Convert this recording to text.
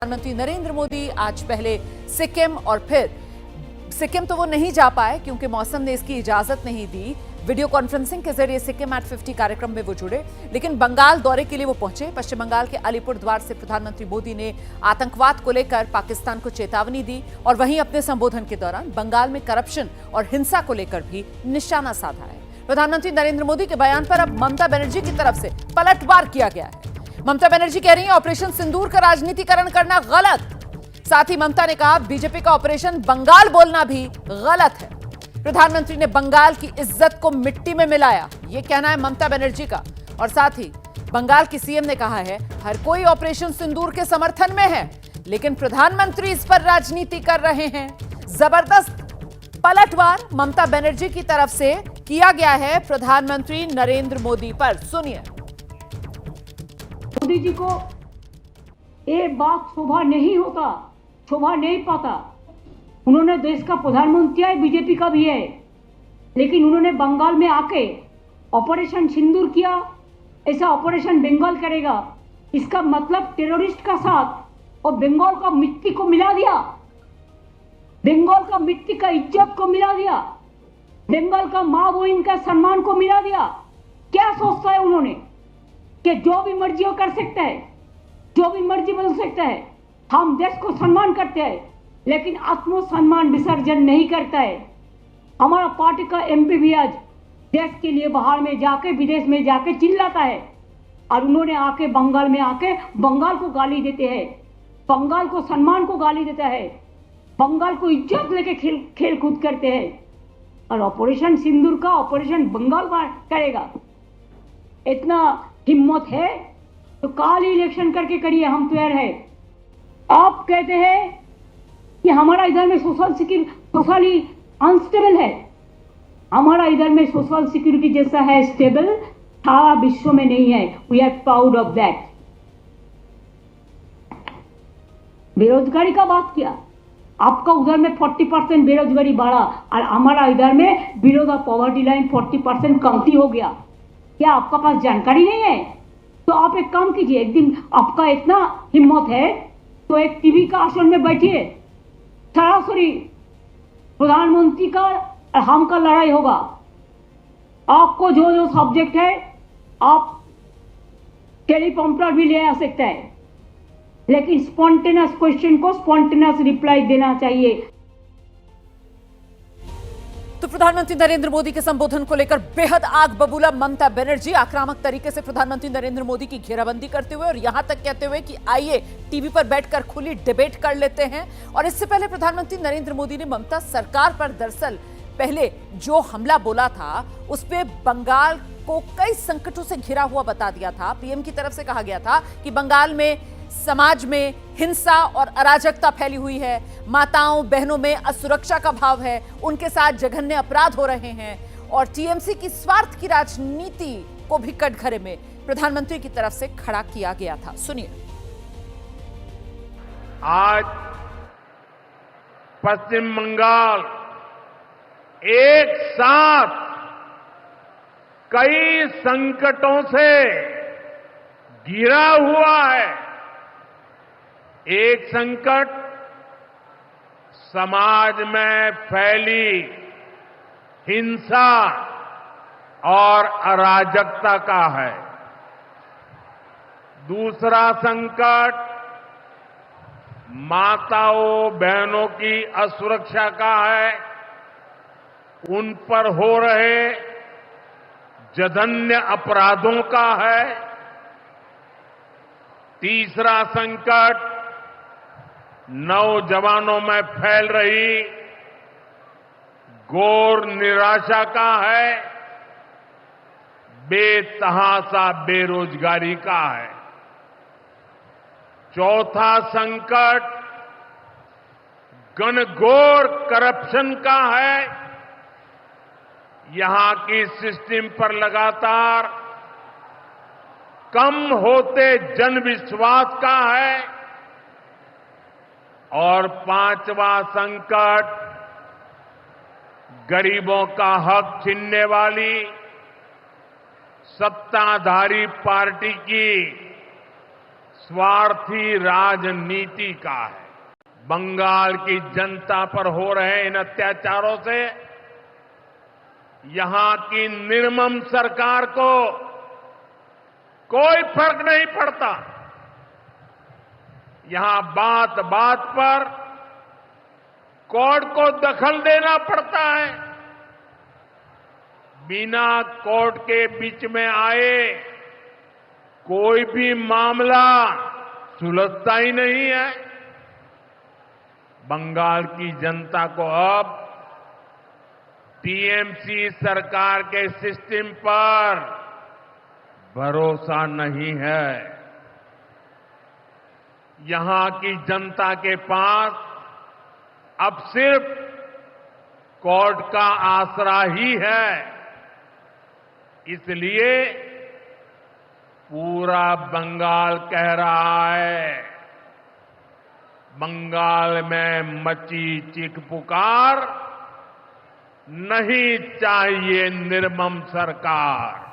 प्रधानमंत्री नरेंद्र मोदी आज पहले सिक्किम और फिर सिक्किम तो वो नहीं जा पाए क्योंकि मौसम ने इसकी इजाजत नहीं दी। वीडियो कॉन्फ्रेंसिंग के जरिए सिक्किम एट 50 कार्यक्रम में वो जुड़े, लेकिन बंगाल दौरे के लिए वो पहुंचे। पश्चिम बंगाल के अलीपुरद्वार से प्रधानमंत्री मोदी ने आतंकवाद को लेकर पाकिस्तान को चेतावनी दी और वहीं अपने संबोधन के दौरान बंगाल में करप्शन और हिंसा को लेकर भी निशाना साधा है। प्रधानमंत्री नरेंद्र मोदी के बयान पर अब ममता बनर्जी की तरफ से पलटवार किया गया है। ममता बनर्जी कह रही हैं ऑपरेशन सिंदूर का राजनीतिकरण करना गलत। साथ ही ममता ने कहा बीजेपी का ऑपरेशन बंगाल बोलना भी गलत है। प्रधानमंत्री ने बंगाल की इज्जत को मिट्टी में मिलाया, यह कहना है ममता बनर्जी का। और साथ ही बंगाल की सीएम ने कहा है हर कोई ऑपरेशन सिंदूर के समर्थन में है, लेकिन प्रधानमंत्री इस पर राजनीति कर रहे हैं। जबरदस्त पलटवार ममता बनर्जी की तरफ से किया गया है प्रधानमंत्री नरेंद्र मोदी पर। सुनिए। मोदी जी को ये बात शोभा नहीं होता, शोभा नहीं पाता। उन्होंने देश का प्रधानमंत्री है, बीजेपी का भी है, लेकिन उन्होंने बंगाल में आके ऑपरेशन सिंदूर किया। ऐसा ऑपरेशन बंगाल करेगा, इसका मतलब टेररिस्ट का साथ और बंगाल का मिट्टी को मिला दिया, बंगाल का मिट्टी का इज्जत को मिला दिया, बंगाल का माँ बहन का सम्मान को मिला दिया। क्या सोचता है उन्होंने कि जो भी मर्जी वो कर सकता है, जो भी मर्जी बोल सकता है। हम देश को सम्मान करते हैं, लेकिन आत्मसम्मान विसर्जन नहीं करता है। हमारा पार्टी का एमपी भी आज देश के लिए बाहर में जाके, विदेश में जाके चिल्लाता है, और उन्होंने आके बंगाल में आके बंगाल को गाली देते हैं, बंगाल को सम्मान को गाली देता है, बंगाल को इज्जत लेके खेल कूद करते हैं। और ऑपरेशन सिंदूर का ऑपरेशन बंगाल करेगा, इतना हिम्मत है तो काल इलेक्शन करके करिए, हम तैयार है। आप कहते हैं कि हमारा इधर में सोशली अनस्टेबल है, हमारा इधर में सोशल सिक्योरिटी जैसा है स्टेबल सारा विश्व में नहीं है। We are proud of that. बेरोजगारी का बात किया, आपका उधर में 40% बेरोजगारी बढ़ा और हमारा इधर में बिलो द पॉवर्टी लाइन 40% कमती हो गया। क्या आपका पास जानकारी नहीं है? तो आप एक काम कीजिए, एक दिन आपका इतना हिम्मत है तो एक टीवी का आसन में बैठिए, सरासरी प्रधानमंत्री का और हम का लड़ाई होगा। आपको जो जो सब्जेक्ट है आप टेलीप्रॉम्प्टर भी ले आ सकते हैं, लेकिन स्पॉन्टेनियस क्वेश्चन को स्पॉन्टेनियस रिप्लाई देना चाहिए। तो प्रधानमंत्री नरेंद्र मोदी के संबोधन को लेकर बेहद आग बबूला ममता बनर्जी आक्रामक तरीके से प्रधानमंत्री नरेंद्र मोदी की घेराबंदी करते हुए और यहां तक कहते हुए कि आइए टीवी पर बैठकर खुली डिबेट कर लेते हैं। और इससे पहले प्रधानमंत्री नरेंद्र मोदी ने ममता सरकार पर दरअसल पहले जो हमला बोला था उस पे बंगाल को कई संकटों से घिरा हुआ बता दिया था। पीएम की तरफ से कहा गया था कि बंगाल में समाज में हिंसा और अराजकता फैली हुई है, माताओं बहनों में असुरक्षा का भाव है, उनके साथ जघन्य अपराध हो रहे हैं और टीएमसी की स्वार्थ की राजनीति को भी कटघरे में प्रधानमंत्री की तरफ से खड़ा किया गया था। सुनिए। आज पश्चिम बंगाल एक साथ कई संकटों से घिरा हुआ है। एक संकट समाज में फैली हिंसा और अराजकता का है, दूसरा संकट माताओं बहनों की असुरक्षा का है, उन पर हो रहे जघन्य अपराधों का है, तीसरा संकट नौजवानों में फैल रही घोर निराशा का है, बेतहाशा बेरोजगारी का है, चौथा संकट घनघोर करप्शन का है। यहां की सिस्टम पर लगातार कम होते जनविश्वास का है और पांचवा संकट गरीबों का हक छीनने वाली सत्ताधारी पार्टी की स्वार्थी राजनीति का है। बंगाल की जनता पर हो रहे इन अत्याचारों से यहां की निर्मम सरकार को कोई फर्क नहीं पड़ता। यहां बात बात पर कोर्ट को दखल देना पड़ता है। बिना कोर्ट के बीच में आए कोई भी मामला सुलझता ही नहीं है। बंगाल की जनता को अब टीएमसी सरकार के सिस्टम पर भरोसा नहीं है। यहां की जनता के पास अब सिर्फ कोर्ट का आसरा ही है। इसलिए पूरा बंगाल कह रहा है, बंगाल में मची चीख पुकार, नहीं चाहिए निर्मम सरकार।